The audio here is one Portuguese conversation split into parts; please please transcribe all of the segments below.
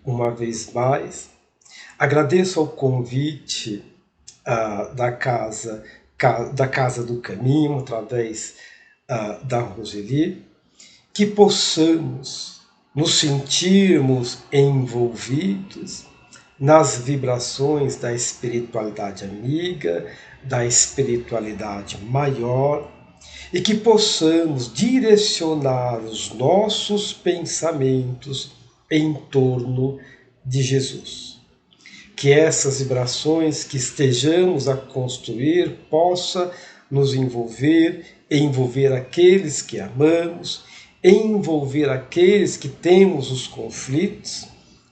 uma vez mais. Agradeço ao convite da Casa do Caminho, através da Roseli, que possamos nos sentirmos envolvidos nas vibrações da espiritualidade amiga, da espiritualidade maior, e que possamos direcionar os nossos pensamentos em torno de Jesus. Que essas vibrações que estejamos a construir possa nos envolver aqueles que amamos, envolver aqueles que temos os conflitos,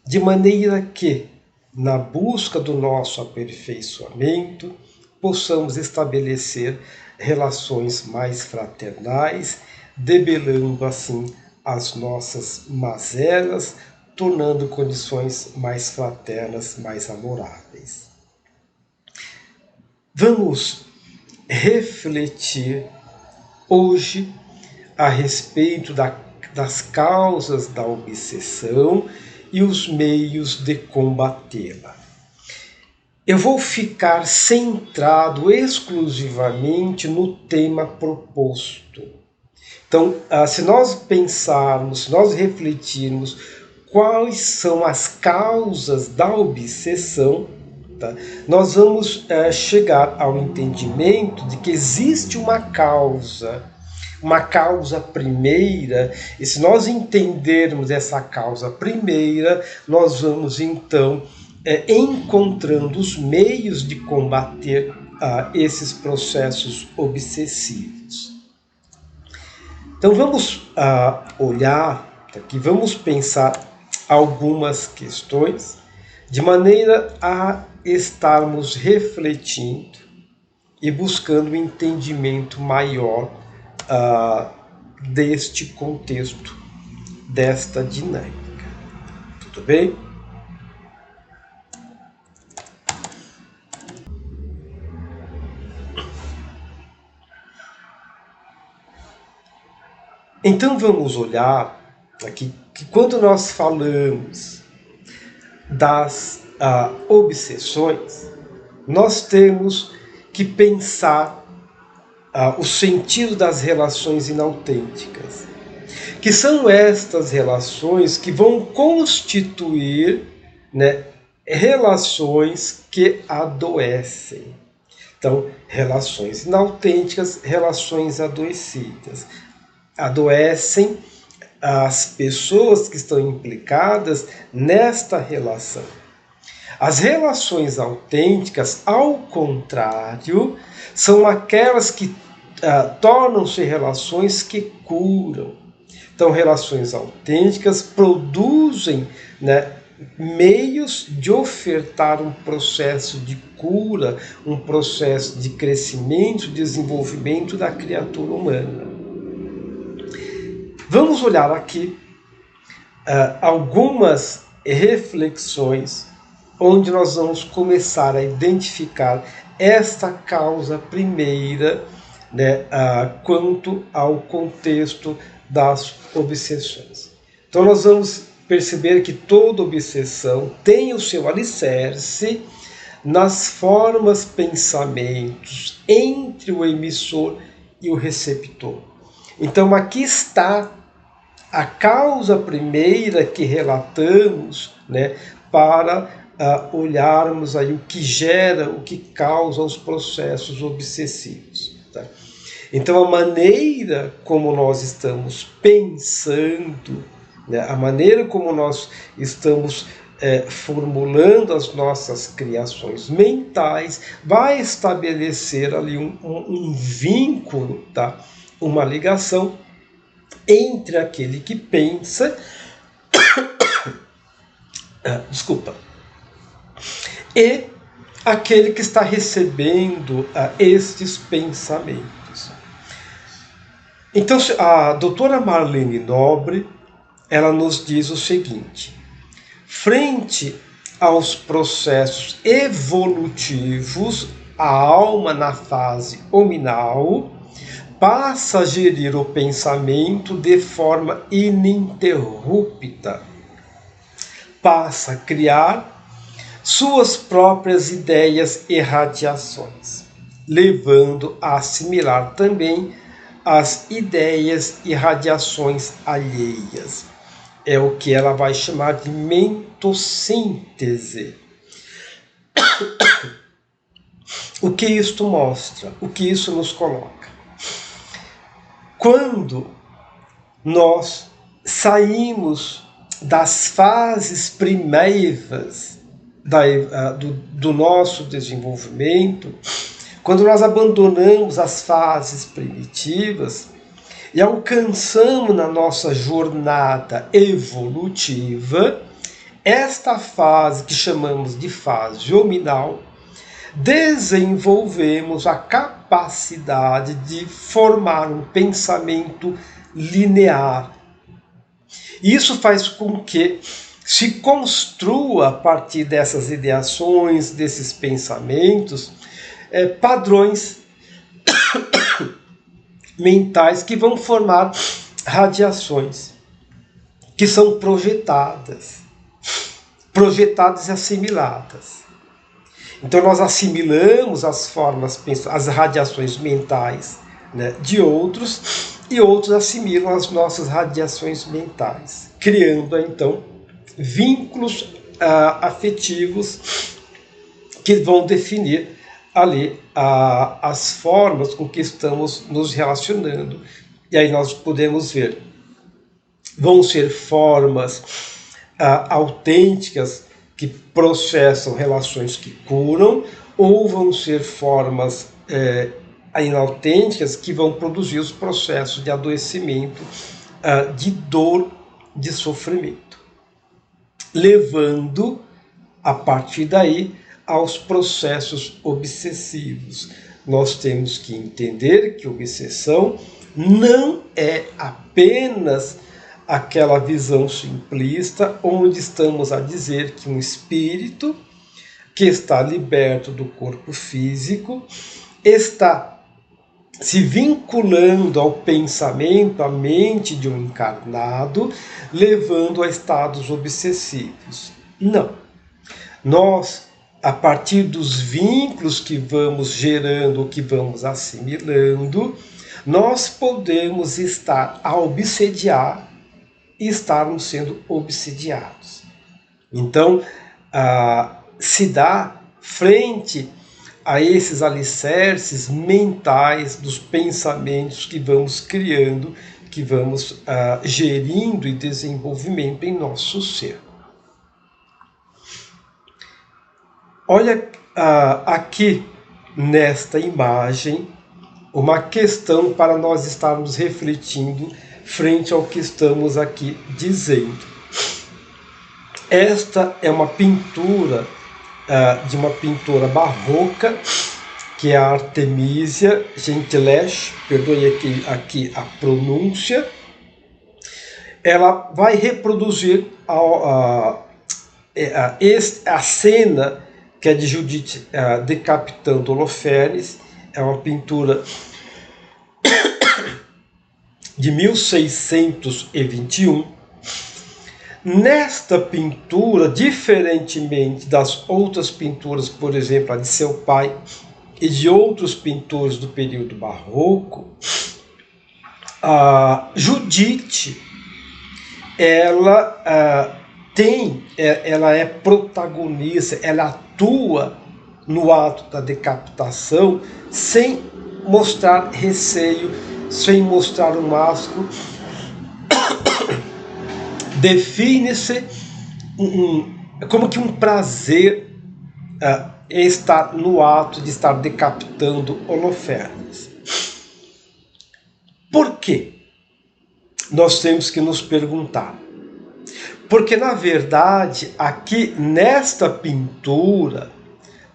de maneira que, na busca do nosso aperfeiçoamento, possamos estabelecer relações mais fraternais, debelando assim as nossas mazelas, tornando condições mais fraternas, mais amoráveis. Vamos refletir hoje a respeito das causas da obsessão e os meios de combatê-la. Eu vou ficar centrado exclusivamente no tema proposto. Então, se nós pensarmos, se nós refletirmos quais são as causas da obsessão, tá? Nós vamos chegar ao entendimento de que existe uma causa primeira, e se nós entendermos essa causa primeira, nós vamos então encontrando os meios de combater esses processos obsessivos. Então vamos olhar aqui, vamos pensar algumas questões de maneira a estarmos refletindo e buscando um entendimento maior deste contexto, desta dinâmica. Tudo bem? Então vamos olhar aqui que quando nós falamos das obsessões, nós temos que pensar o sentido das relações inautênticas, que são estas relações que vão constituir, relações que adoecem. Então, relações inautênticas, relações adoecidas. Adoecem as pessoas que estão implicadas nesta relação. As relações autênticas, ao contrário, são aquelas que tornam-se relações que curam. Então, relações autênticas produzem meios de ofertar um processo de cura, um processo de crescimento, desenvolvimento da criatura humana. Vamos olhar aqui algumas reflexões onde nós vamos começar a identificar esta causa primeira, quanto ao contexto das obsessões. Então nós vamos perceber que toda obsessão tem o seu alicerce nas formas, pensamentos entre o emissor e o receptor. Então aqui está a causa primeira que relatamos, para olharmos aí o que gera, o que causa os processos obsessivos. Tá? Então a maneira como nós estamos pensando, a maneira como nós estamos formulando as nossas criações mentais, vai estabelecer ali um vínculo, tá? Uma ligação entre aquele que pensa e aquele que está recebendo estes pensamentos. Então a doutora Marlene Nobre, ela nos diz o seguinte: frente aos processos evolutivos, a alma na fase hominal passa a gerir o pensamento de forma ininterrupta, passa a criar suas próprias ideias e radiações, levando a assimilar também as ideias e radiações alheias. É o que ela vai chamar de mentossíntese. O que isto mostra? O que isso nos coloca? Quando nós saímos das fases primeiras do nosso desenvolvimento, quando nós abandonamos as fases primitivas e alcançamos na nossa jornada evolutiva esta fase que chamamos de fase hominal, desenvolvemos a capacidade de formar um pensamento linear. Isso faz com que se construa, a partir dessas ideações, desses pensamentos, padrões mentais que vão formar radiações, que são projetadas e assimiladas. Então nós assimilamos as formas, as radiações mentais, né, de outros, e outros assimilam as nossas radiações mentais, criando então vínculos afetivos que vão definir ali as formas com que estamos nos relacionando. E aí nós podemos ver, vão ser formas autênticas que processam relações que curam, ou vão ser formas inautênticas que vão produzir os processos de adoecimento, de dor, de sofrimento, levando a partir daí aos processos obsessivos. Nós temos que entender que obsessão não é apenas aquela visão simplista onde estamos a dizer que um espírito que está liberto do corpo físico está se vinculando ao pensamento, à mente de um encarnado, levando a estados obsessivos. Não. Nós, a partir dos vínculos que vamos gerando, que vamos assimilando, nós podemos estar a obsediar e estarmos sendo obsediados. Então, se dá frente a esses alicerces mentais dos pensamentos que vamos criando, que vamos gerindo e desenvolvimento em nosso ser. Olha aqui nesta imagem uma questão para nós estarmos refletindo frente ao que estamos aqui dizendo. Esta é uma pintura de uma pintora barroca, que é a Artemisia Gentileschi, perdoe aqui a pronúncia. Ela vai reproduzir a cena que é de Judite decapitando Holofernes. É uma pintura de 1621. Nesta pintura, diferentemente das outras pinturas, por exemplo, a de seu pai e de outros pintores do período barroco, a Judite, ela é protagonista, ela atua no ato da decapitação sem mostrar receio, sem mostrar um asco. Define-se como que um prazer estar no ato de estar decapitando Holofernes. Por quê? Nós temos que nos perguntar. Porque, na verdade, aqui nesta pintura,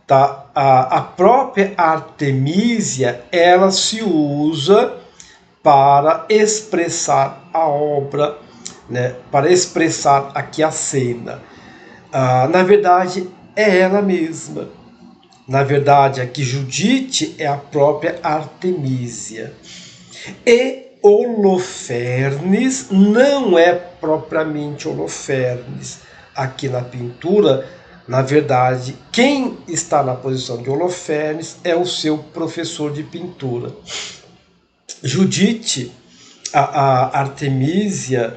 tá, a própria Artemisia, ela se usa para expressar a obra, né, para expressar aqui a cena. Na verdade, é ela mesma. Na verdade, aqui Judite é a própria Artemisia. E Holofernes não é propriamente Holofernes, aqui na pintura, na verdade, quem está na posição de Holofernes é o seu professor de pintura. Judite, a Artemísia,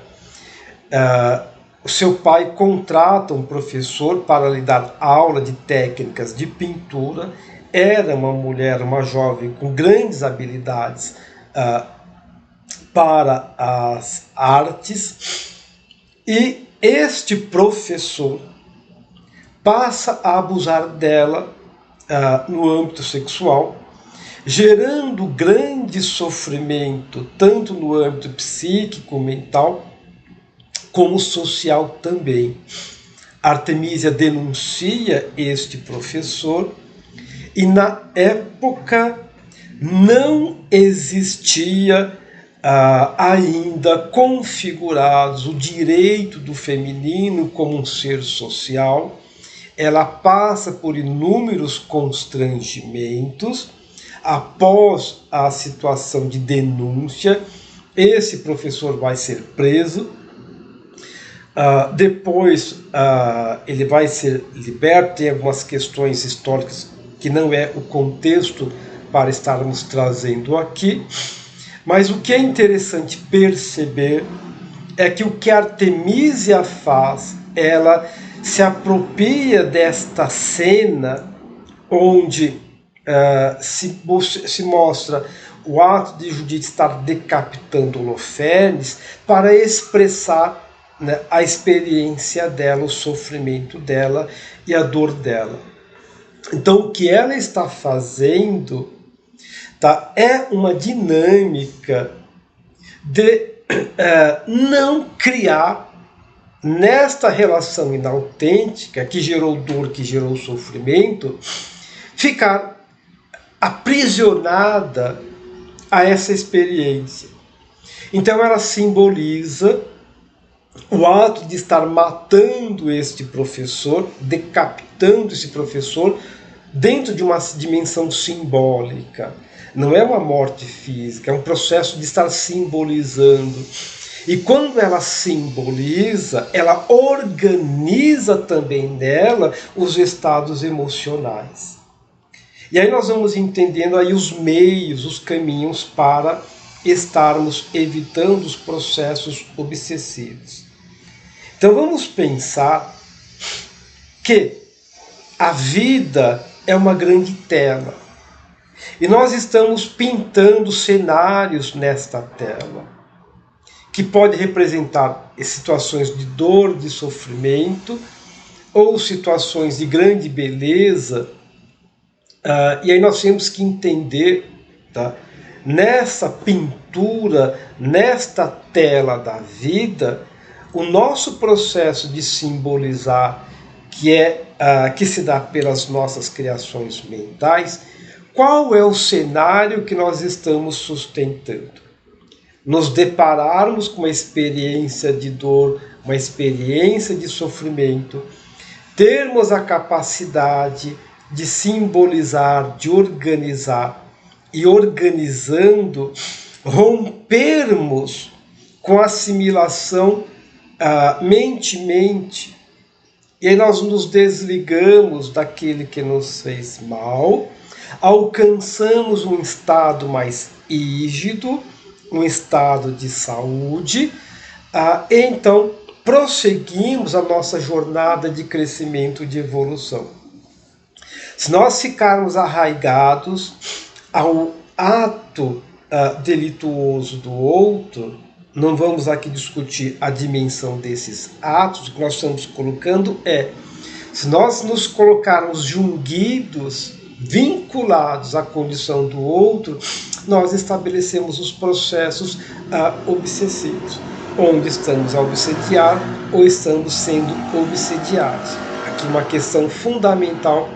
o seu pai contrata um professor para lhe dar aula de técnicas de pintura. Era uma mulher, uma jovem com grandes habilidades para as artes, e este professor passa a abusar dela no âmbito sexual, gerando grande sofrimento, tanto no âmbito psíquico, mental, como social também. Artemísia denuncia este professor, e na época não existia ainda configurados o direito do feminino como um ser social. Ela passa por inúmeros constrangimentos. Após a situação de denúncia, esse professor vai ser preso. Depois ele vai ser liberto. Tem algumas questões históricas que não é o contexto para estarmos trazendo aqui, mas o que é interessante perceber é que o que Artemísia faz, ela se apropria desta cena onde se mostra o ato de Judite estar decapitando Holofernes, para expressar, né, a experiência dela, o sofrimento dela e a dor dela. Então, o que ela está fazendo, tá, é uma dinâmica de não criar, nesta relação inautêntica que gerou dor, que gerou sofrimento, ficar aprisionada a essa experiência. Então ela simboliza o ato de estar matando este professor, decapitando esse professor, dentro de uma dimensão simbólica. Não é uma morte física, é um processo de estar simbolizando. E quando ela simboliza, ela organiza também nela os estados emocionais. E aí nós vamos entendendo aí os meios, os caminhos para estarmos evitando os processos obsessivos. Então vamos pensar que a vida é uma grande tela. E nós estamos pintando cenários nesta tela, que pode representar situações de dor, de sofrimento, ou situações de grande beleza. E aí nós temos que entender, tá, nessa pintura, nesta tela da vida, o nosso processo de simbolizar, que se dá pelas nossas criações mentais, qual é o cenário que nós estamos sustentando? Nos depararmos com uma experiência de dor, uma experiência de sofrimento, termos a capacidade de simbolizar, de organizar, e organizando, rompermos com a assimilação mente-mente, e aí nós nos desligamos daquele que nos fez mal, alcançamos um estado mais rígido, um estado de saúde, e então prosseguimos a nossa jornada de crescimento, de evolução. Se nós ficarmos arraigados ao ato delituoso do outro, não vamos aqui discutir a dimensão desses atos. O que nós estamos colocando se nós nos colocarmos junguidos, vinculados à condição do outro, nós estabelecemos os processos obsessivos, onde estamos a obsediar ou estamos sendo obsediados. Aqui uma questão fundamental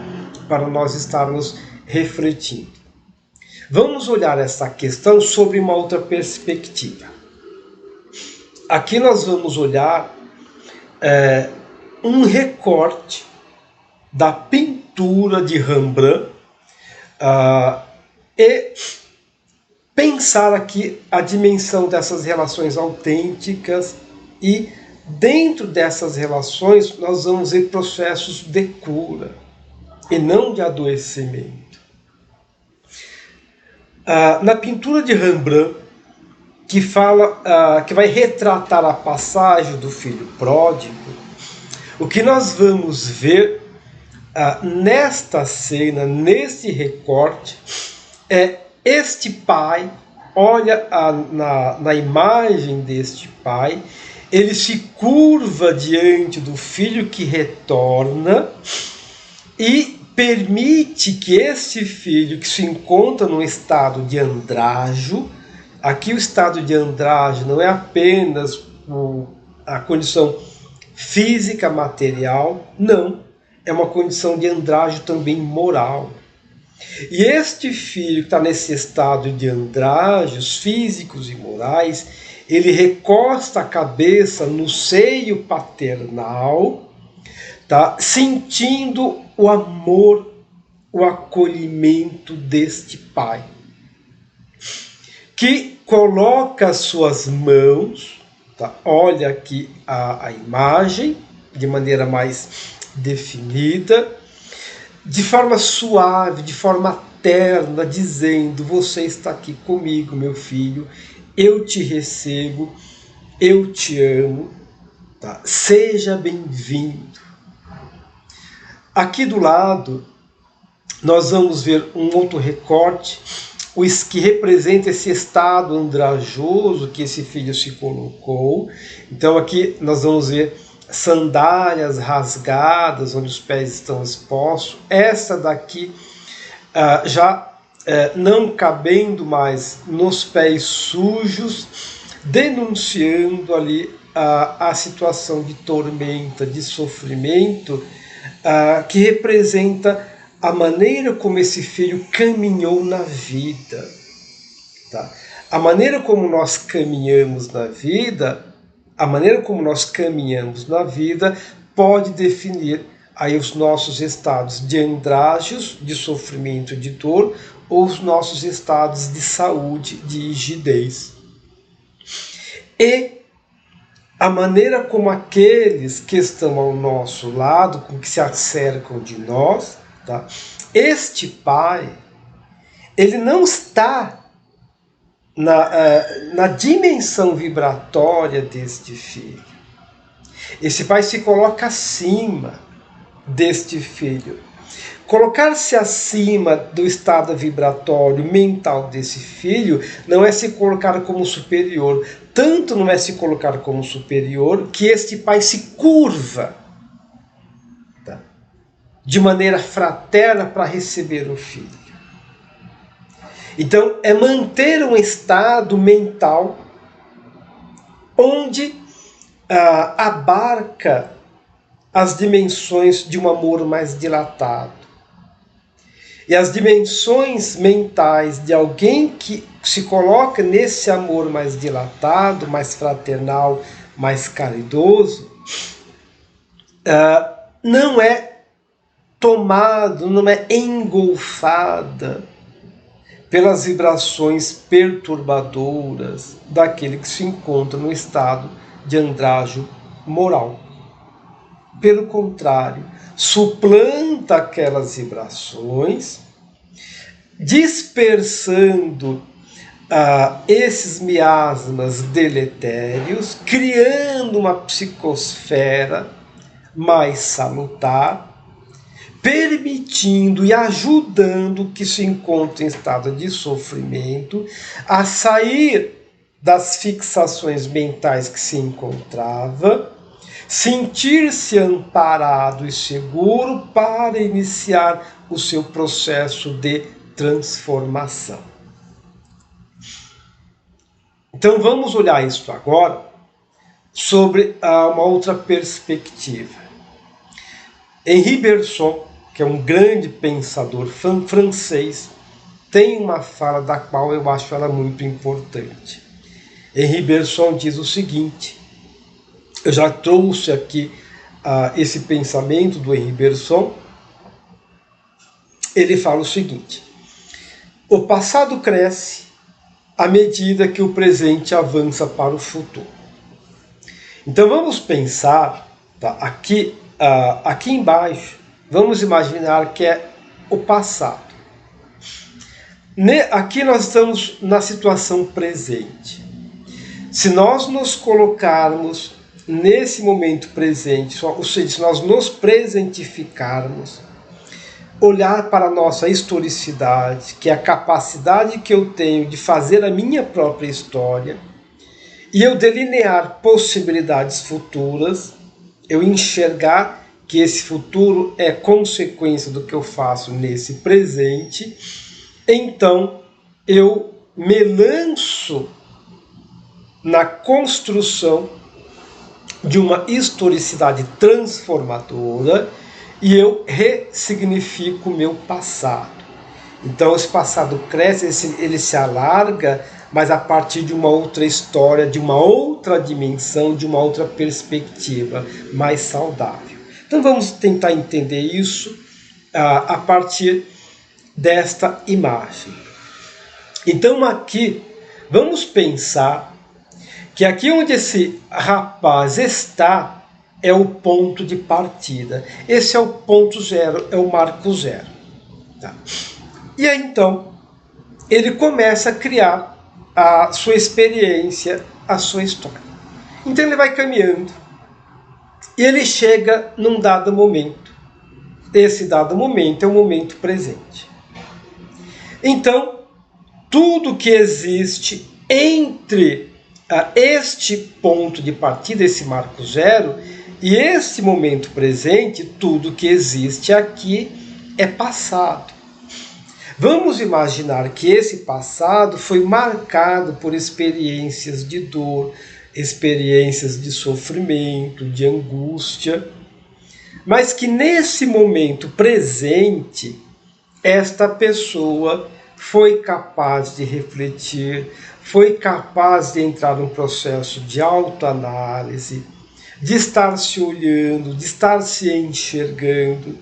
para nós estarmos refletindo. Vamos olhar essa questão sobre uma outra perspectiva. Aqui nós vamos olhar um recorte da pintura de Rembrandt e pensar aqui a dimensão dessas relações autênticas e dentro dessas relações nós vamos ver processos de cura e não de adoecimento. Na pintura de Rembrandt, que fala, que vai retratar a passagem do filho pródigo, o que nós vamos ver nesta cena, neste recorte, é este pai, olha na imagem deste pai, ele se curva diante do filho que retorna e permite que esse filho, que se encontra num estado de andrajo, aqui o estado de andrajo não é apenas a condição física, material, não, é uma condição de andrajo também moral. E este filho que está nesse estado de andrajos físicos e morais, ele recosta a cabeça no seio paternal, tá? Sentindo o amor, o acolhimento deste pai, que coloca as suas mãos, tá? Olha aqui a imagem de maneira mais definida, de forma suave, de forma terna, dizendo: você está aqui comigo, meu filho, eu te recebo, eu te amo, tá? Seja bem-vindo. Aqui do lado, nós vamos ver um outro recorte, que representa esse estado andrajoso que esse filho se colocou. Então aqui nós vamos ver sandálias rasgadas, onde os pés estão expostos. Essa daqui já não cabendo mais nos pés sujos, denunciando ali a situação de tormenta, de sofrimento, que representa a maneira como esse filho caminhou na vida. Tá? A maneira como nós caminhamos na vida, pode definir aí os nossos estados de andrajos, de sofrimento, de dor, ou os nossos estados de saúde, de rigidez. E a maneira como aqueles que estão ao nosso lado, que se acercam de nós, tá? Este pai, ele não está na dimensão vibratória deste filho. Esse pai se coloca acima deste filho. Colocar-se acima do estado vibratório mental desse filho não é se colocar como superior. Tanto não é se colocar como superior que este pai se curva, tá? De maneira fraterna para receber o filho. Então é manter um estado mental onde abarca as dimensões de um amor mais dilatado. E as dimensões mentais de alguém que se coloca nesse amor mais dilatado, mais fraternal, mais caridoso, não é tomado, não é engolfada pelas vibrações perturbadoras daquele que se encontra no estado de andrajo moral. Pelo contrário, suplanta aquelas vibrações, dispersando esses miasmas deletérios, criando uma psicosfera mais salutar, permitindo e ajudando que se encontre em estado de sofrimento a sair das fixações mentais que se encontrava, sentir-se amparado e seguro para iniciar o seu processo de transformação. Então vamos olhar isso agora sobre uma outra perspectiva. Henri Bergson, que é um grande pensador francês, tem uma fala da qual eu acho ela muito importante. Henri Bergson diz o seguinte: eu já trouxe aqui esse pensamento do Henri Bergson. Ele fala o seguinte: o passado cresce à medida que o presente avança para o futuro. Então vamos pensar, tá, aqui embaixo, vamos imaginar que é o passado. Aqui nós estamos na situação presente. Se nós nos colocarmos nesse momento presente, ou seja, se nós nos presentificarmos, olhar para a nossa historicidade, que é a capacidade que eu tenho de fazer a minha própria história, e eu delinear possibilidades futuras, eu enxergar que esse futuro é consequência do que eu faço nesse presente, então eu me lanço na construção de uma historicidade transformadora e eu ressignifico o meu passado. Então esse passado cresce, ele se alarga, mas a partir de uma outra história, de uma outra dimensão, de uma outra perspectiva mais saudável. Então vamos tentar entender isso a partir desta imagem. Então aqui, vamos pensar que aqui onde esse rapaz está é o ponto de partida. Esse é o ponto zero, é o marco zero. Tá? E aí então, ele começa a criar a sua experiência, a sua história. Então ele vai caminhando e ele chega num dado momento. Esse dado momento é o momento presente. Então, tudo que existe entre este ponto de partida, esse marco zero, e esse momento presente, tudo que existe aqui é passado. Vamos imaginar que esse passado foi marcado por experiências de dor, experiências de sofrimento, de angústia, mas que nesse momento presente, esta pessoa foi capaz de refletir, foi capaz de entrar num processo de autoanálise, de estar se olhando, de estar se enxergando,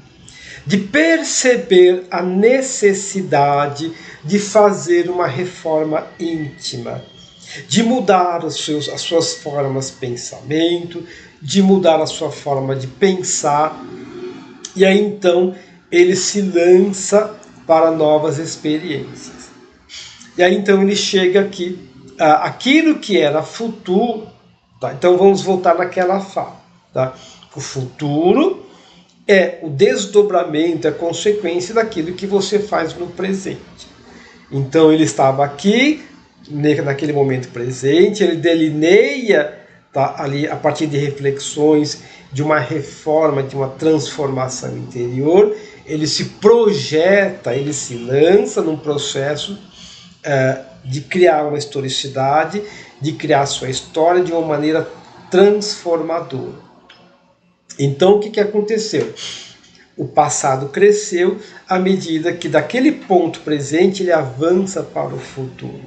de perceber a necessidade de fazer uma reforma íntima, de mudar as suas formas de pensamento, de mudar a sua forma de pensar, e aí então ele se lança para novas experiências. E aí então ele chega aqui, aquilo que era futuro, tá? Então vamos voltar naquela fala. Tá? O futuro é o desdobramento, a consequência daquilo que você faz no presente. Então ele estava aqui, naquele momento presente, ele delineia, tá, ali a partir de reflexões, de uma reforma, de uma transformação interior, ele se projeta, ele se lança num processo de criar uma historicidade, de criar sua história de uma maneira transformadora. Então o que aconteceu? O passado cresceu à medida que daquele ponto presente ele avança para o futuro.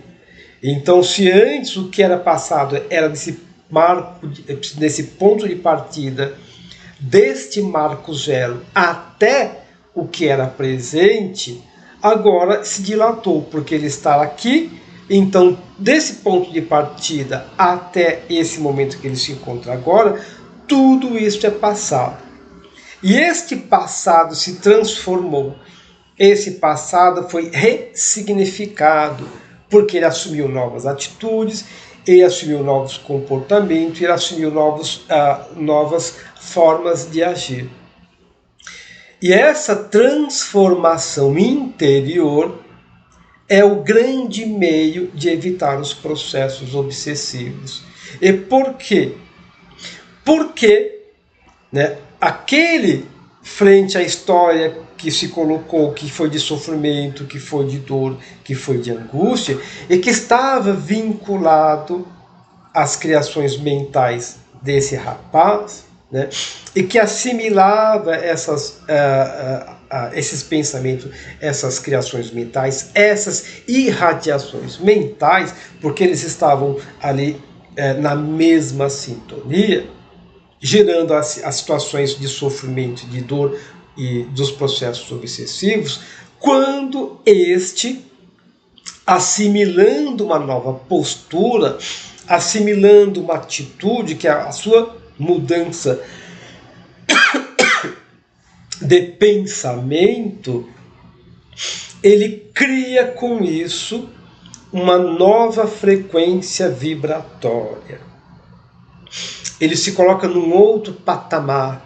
Então se antes o que era passado era desse ponto de partida, deste marco zero até o que era presente, agora se dilatou, porque ele está aqui, então desse ponto de partida até esse momento que ele se encontra agora, tudo isso é passado. E este passado se transformou, esse passado foi ressignificado, porque ele assumiu novas atitudes, ele assumiu novos comportamentos, ele assumiu novas formas de agir. E essa transformação interior é o grande meio de evitar os processos obsessivos. E por quê? Porque, né, aquele frente à história que se colocou, que foi de sofrimento, que foi de dor, que foi de angústia, e que estava vinculado às criações mentais desse rapaz, né, e que assimilava esses pensamentos, essas criações mentais, essas irradiações mentais, porque eles estavam ali na mesma sintonia, gerando as situações de sofrimento, de dor e dos processos obsessivos, quando este, assimilando uma nova postura, assimilando uma atitude que é a sua mudança de pensamento, ele cria com isso uma nova frequência vibratória. Ele se coloca num outro patamar.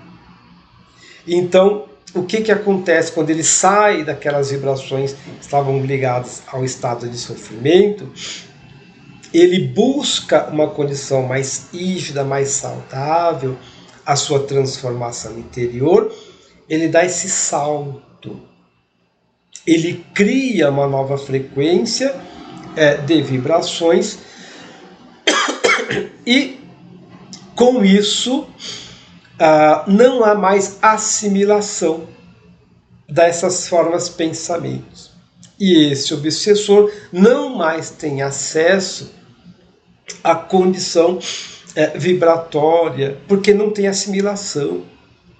Então, o que acontece quando ele sai daquelas vibrações que estavam ligadas ao estado de sofrimento? Ele busca uma condição mais rígida, mais saudável, a sua transformação interior, ele dá esse salto. Ele cria uma nova frequência de vibrações e, com isso, não há mais assimilação dessas formas de pensamentos. E esse obsessor não mais tem acesso à condição vibratória, porque não tem assimilação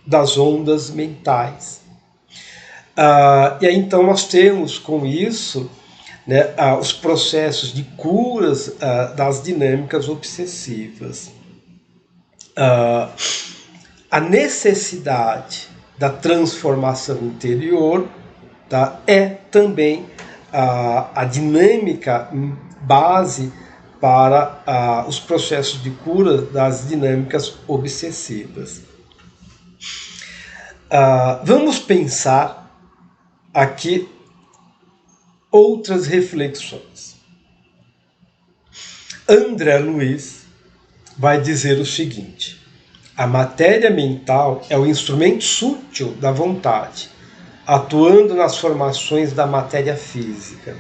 das ondas mentais. E aí então nós temos com isso, né, os processos de curas das dinâmicas obsessivas. A necessidade da transformação interior, tá, é também a dinâmica base para os processos de cura das dinâmicas obsessivas. Vamos pensar aqui outras reflexões. André Luiz vai dizer o seguinte: a matéria mental é o instrumento sutil da vontade, atuando nas formações da matéria física,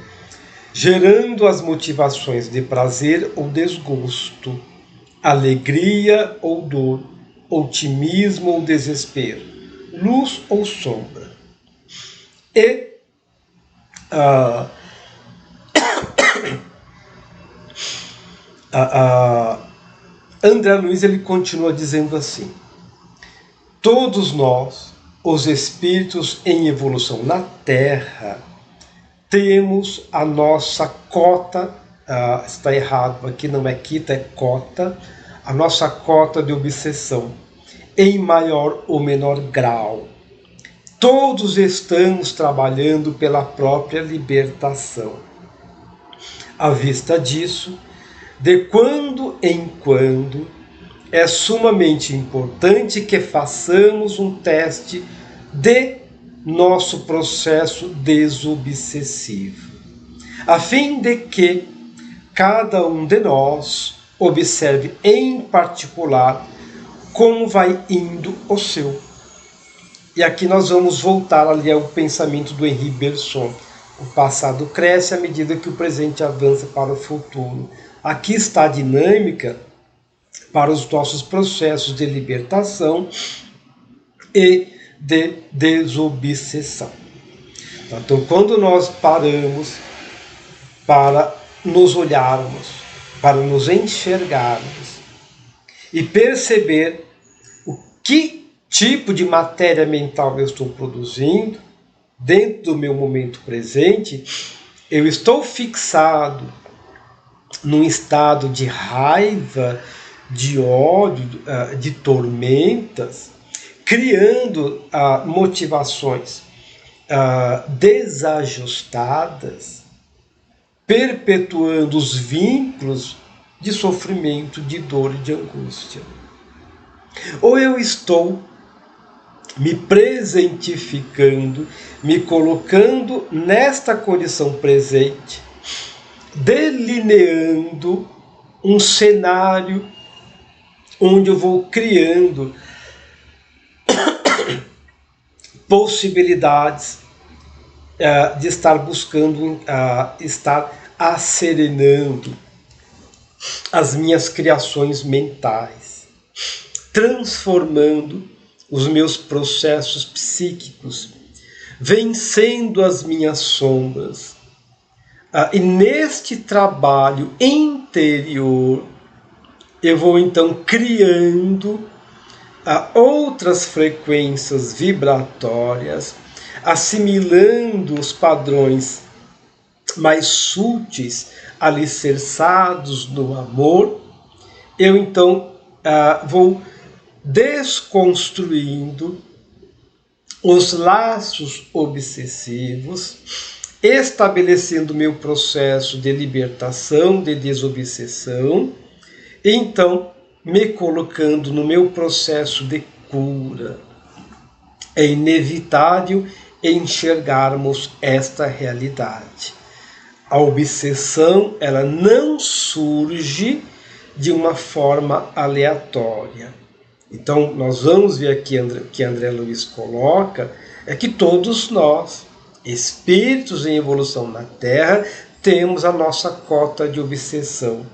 gerando as motivações de prazer ou desgosto, alegria ou dor, otimismo ou desespero, luz ou sombra. E André Luiz ele continua dizendo assim: todos nós, os espíritos em evolução na Terra, temos a nossa cota, está errado, aqui não é quita, é cota, a nossa cota de obsessão, em maior ou menor grau. Todos estamos trabalhando pela própria libertação. À vista disso, de quando em quando, é sumamente importante que façamos um teste de nosso processo desobsessivo, a fim de que cada um de nós observe em particular como vai indo o seu. E aqui nós vamos voltar ali ao pensamento do Henri Bergson. O passado cresce à medida que o presente avança para o futuro. Aqui está a dinâmica para os nossos processos de libertação e de desobsessão. Então, quando nós paramos para nos olharmos, para nos enxergarmos e perceber o que tipo de matéria mental eu estou produzindo dentro do meu momento presente, eu estou fixado num estado de raiva, de ódio, de tormentas, criando motivações desajustadas, perpetuando os vínculos de sofrimento, de dor e de angústia. Ou eu estou me presentificando, me colocando nesta condição presente, delineando um cenário onde eu vou criando possibilidades de estar buscando, estar asserenando as minhas criações mentais, transformando os meus processos psíquicos, vencendo as minhas sombras. E neste trabalho interior, eu vou então criando outras frequências vibratórias, assimilando os padrões mais sutis, alicerçados no amor, eu então vou desconstruindo os laços obsessivos, estabelecendo meu processo de libertação, de desobsessão, e então me colocando no meu processo de cura. É inevitável enxergarmos esta realidade. A obsessão, ela não surge de uma forma aleatória. Então, nós vamos ver aqui que André Luiz coloca, é que todos nós, espíritos em evolução na Terra, temos a nossa cota de obsessão.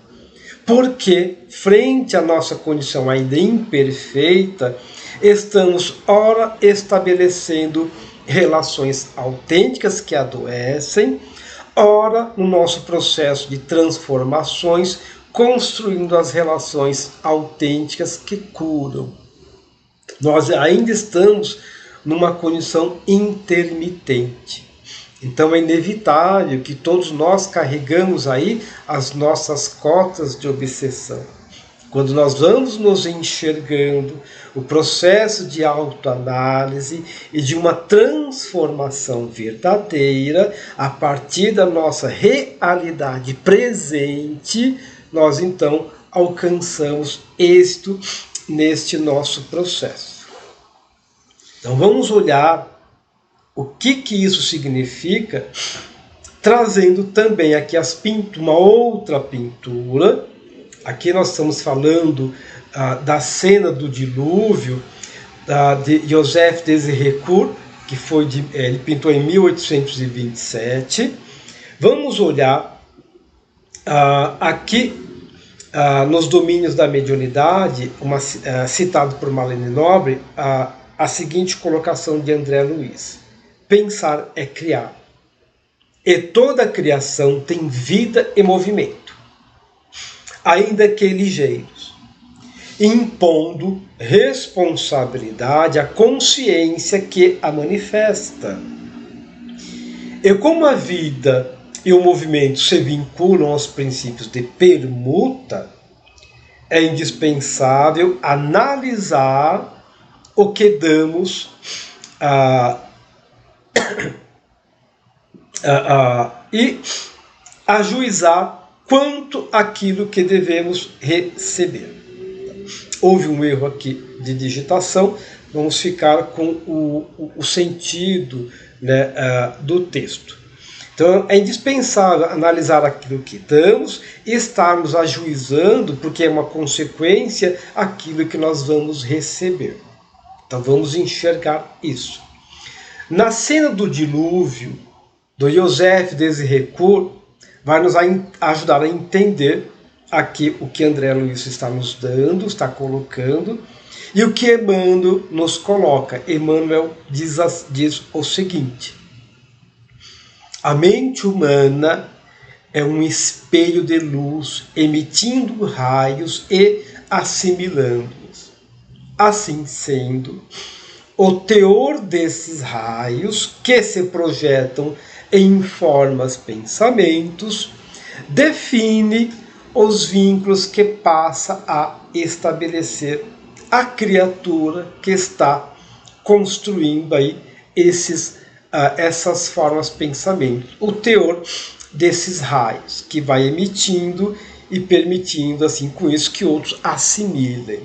Porque, frente à nossa condição ainda imperfeita, estamos, ora, estabelecendo relações autênticas que adoecem, ora, no nosso processo de transformações, construindo as relações autênticas que curam. Nós ainda estamos numa condição intermitente. Então é inevitável que todos nós carregamos aí as nossas cotas de obsessão. Quando nós vamos nos enxergando, o processo de autoanálise e de uma transformação verdadeira, a partir da nossa realidade presente, nós então alcançamos êxito neste nosso processo. Então vamos olhar o que isso significa, trazendo também aqui uma outra pintura. Aqui nós estamos falando da cena do dilúvio, de Joseph Désiré-Court, que ele pintou em 1827. Vamos olhar aqui nos domínios da mediunidade, citado por Marlene Nobre, a seguinte colocação de André Luiz: pensar é criar, e toda criação tem vida e movimento, ainda que ligeiros, impondo responsabilidade à consciência que a manifesta. E como a vida e o movimento se vinculam aos princípios de permuta, é indispensável analisar o que damos e ajuizar quanto aquilo que devemos receber. Houve um erro aqui de digitação, vamos ficar com o sentido, né, do texto. Então é indispensável analisar aquilo que damos e estarmos ajuizando, porque é uma consequência, aquilo que nós vamos receber. Então vamos enxergar isso. Na cena do dilúvio, do Joseph Désiré-Court, vai nos ajudar a entender aqui o que André Luiz está nos dando, está colocando, e o que Emmanuel nos coloca. Emmanuel diz o seguinte: a mente humana é um espelho de luz, emitindo raios e assimilando-os. Assim sendo, o teor desses raios, que se projetam em formas pensamentos, define os vínculos que passa a estabelecer a criatura que está construindo aí essas formas pensamento, o teor desses raios que vai emitindo e permitindo assim com isso que outros assimilem.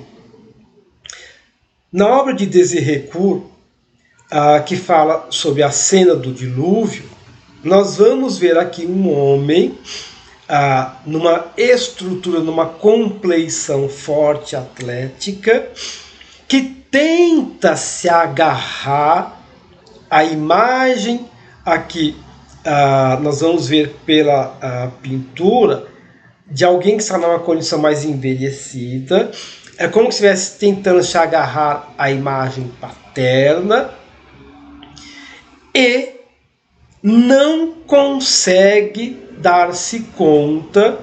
Na obra de Désiré-Court, que fala sobre a cena do dilúvio, nós vamos ver aqui um homem numa estrutura, numa compleição forte, atlética, que tenta se agarrar à imagem. Aqui nós vamos ver pela pintura de alguém que está numa condição mais envelhecida. É como se estivesse tentando se agarrar à imagem paterna e não consegue dar-se conta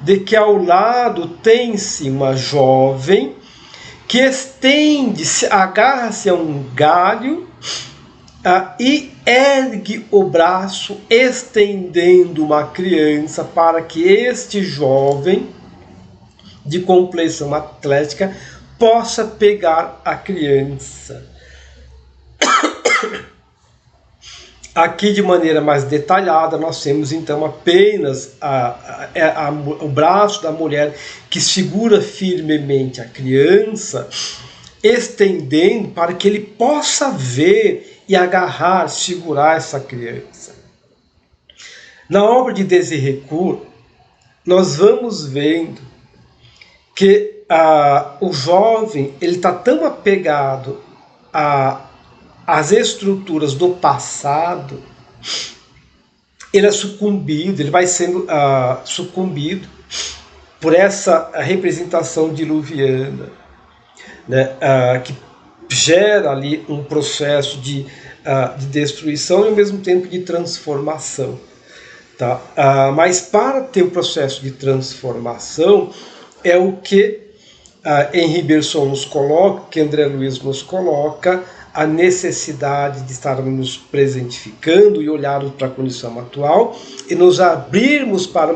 de que ao lado tem-se uma jovem que estende-se, agarra-se a um galho e ergue o braço estendendo uma criança para que este jovem de compleição atlética possa pegar a criança. Aqui, de maneira mais detalhada, nós temos então apenas o braço da mulher que segura firmemente a criança, estendendo para que ele possa ver e agarrar, segurar essa criança. Na obra de Désiré Court, nós vamos vendo que o jovem ele está tão apegado às estruturas do passado, ele é sucumbido, ele vai sendo sucumbido por essa representação diluviana, né, que gera ali um processo de destruição e ao mesmo tempo de transformação. Tá? Mas para ter o processo de transformação é o que Henri Bergson nos coloca, que André Luiz nos coloca, a necessidade de estarmos nos presentificando e olharmos para a condição atual e nos abrirmos para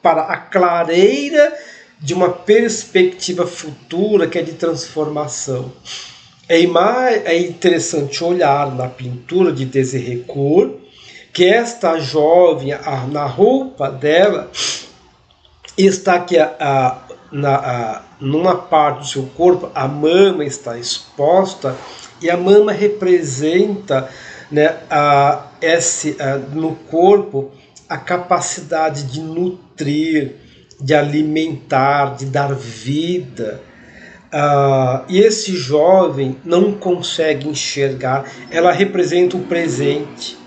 a clareira de uma perspectiva futura que é de transformação. É interessante olhar na pintura de Désiré Court que esta jovem, na roupa dela, está aqui numa parte do seu corpo, a mama está exposta, e a mama representa, né, no corpo a capacidade de nutrir, de alimentar, de dar vida. E esse jovem não consegue enxergar, ela representa o presente.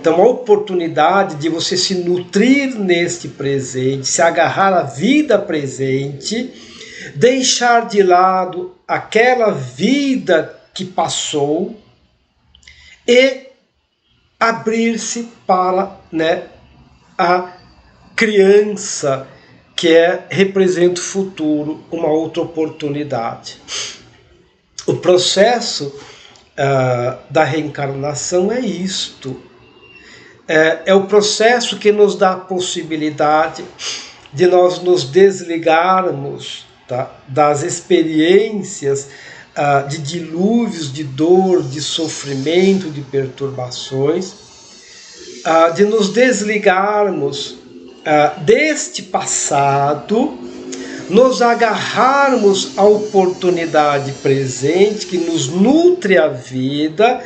Então, a oportunidade de você se nutrir neste presente, se agarrar à vida presente, deixar de lado aquela vida que passou e abrir-se para, né, a criança que representa o futuro, uma outra oportunidade. O processo da reencarnação é isto. É o processo que nos dá a possibilidade de nós nos desligarmos, tá, das experiências de dilúvios, de dor, de sofrimento, de perturbações, de nos desligarmos deste passado, nos agarrarmos à oportunidade presente que nos nutre a vida,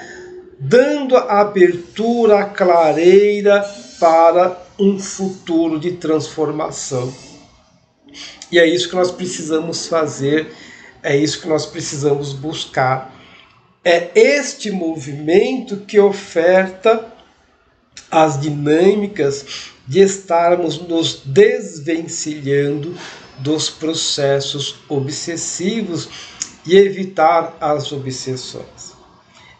dando a abertura, a clareira para um futuro de transformação. E é isso que nós precisamos fazer, é isso que nós precisamos buscar. É este movimento que oferta as dinâmicas de estarmos nos desvencilhando dos processos obsessivos e evitar as obsessões.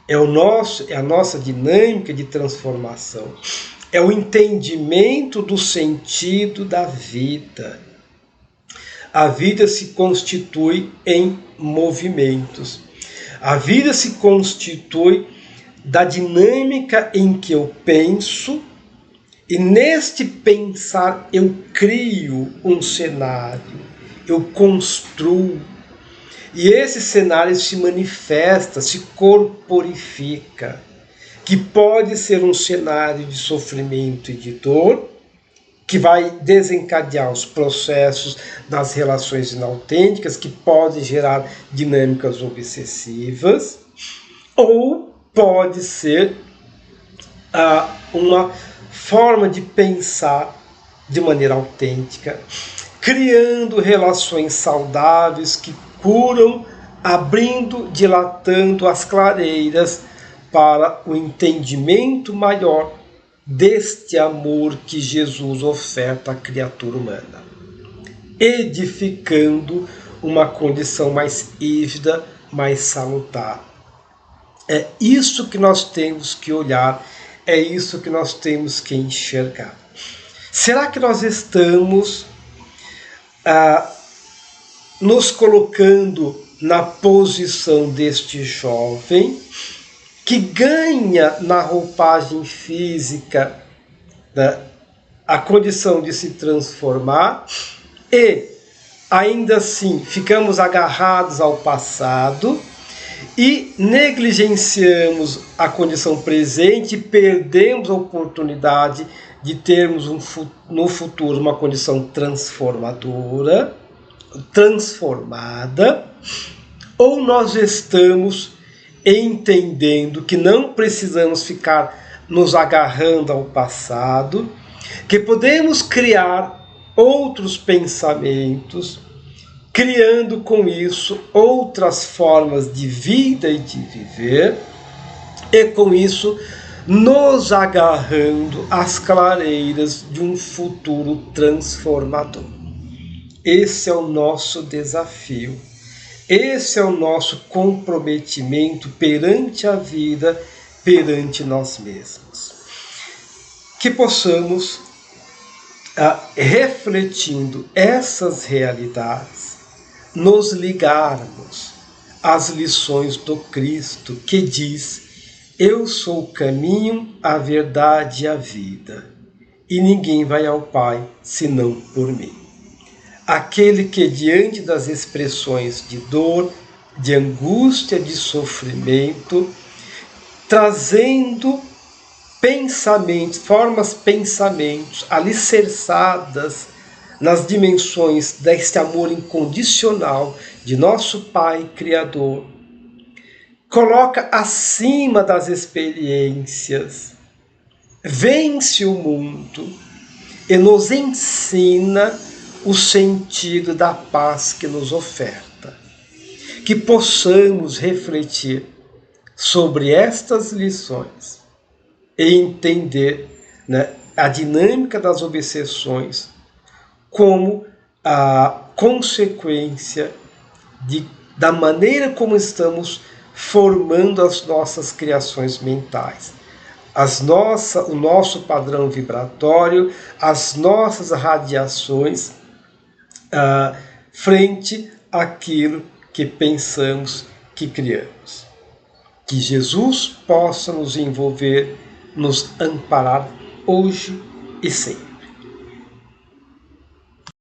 É a nossa dinâmica de transformação. É o entendimento do sentido da vida. A vida se constitui em movimentos. A vida se constitui da dinâmica em que eu penso, e neste pensar eu crio um cenário, eu construo. E esse cenário se manifesta, se corporifica, que pode ser um cenário de sofrimento e de dor, que vai desencadear os processos das relações inautênticas, que podem gerar dinâmicas obsessivas, ou pode ser uma forma de pensar de maneira autêntica, criando relações saudáveis que curam, abrindo, dilatando as clareiras para o entendimento maior deste amor que Jesus oferta à criatura humana, edificando uma condição mais ívida, mais salutar. É isso que nós temos que olhar, é isso que nós temos que enxergar. Será que nós estamos nos colocando na posição deste jovem que ganha na roupagem física, né, a condição de se transformar e ainda assim ficamos agarrados ao passado e negligenciamos a condição presente, perdemos a oportunidade de termos no futuro uma condição transformada, ou nós estamos entendendo que não precisamos ficar nos agarrando ao passado, que podemos criar outros pensamentos, criando com isso outras formas de vida e de viver, e com isso nos agarrando às clareiras de um futuro transformador. Esse é o nosso desafio, esse é o nosso comprometimento perante a vida, perante nós mesmos. Que possamos, refletindo essas realidades, nos ligarmos às lições do Cristo, que diz: eu sou o caminho, a verdade e a vida, e ninguém vai ao Pai senão por mim. Aquele que, diante das expressões de dor, de angústia, de sofrimento, trazendo pensamentos alicerçadas nas dimensões deste amor incondicional de nosso Pai Criador, coloca acima das experiências, vence o mundo e nos ensina o sentido da paz que nos oferta. Que possamos refletir sobre estas lições e entender, né, a dinâmica das obsessões como a consequência da maneira como estamos formando as nossas criações mentais, o nosso padrão vibratório, as nossas radiações frente àquilo que pensamos, que criamos. Que Jesus possa nos envolver, nos amparar hoje e sempre.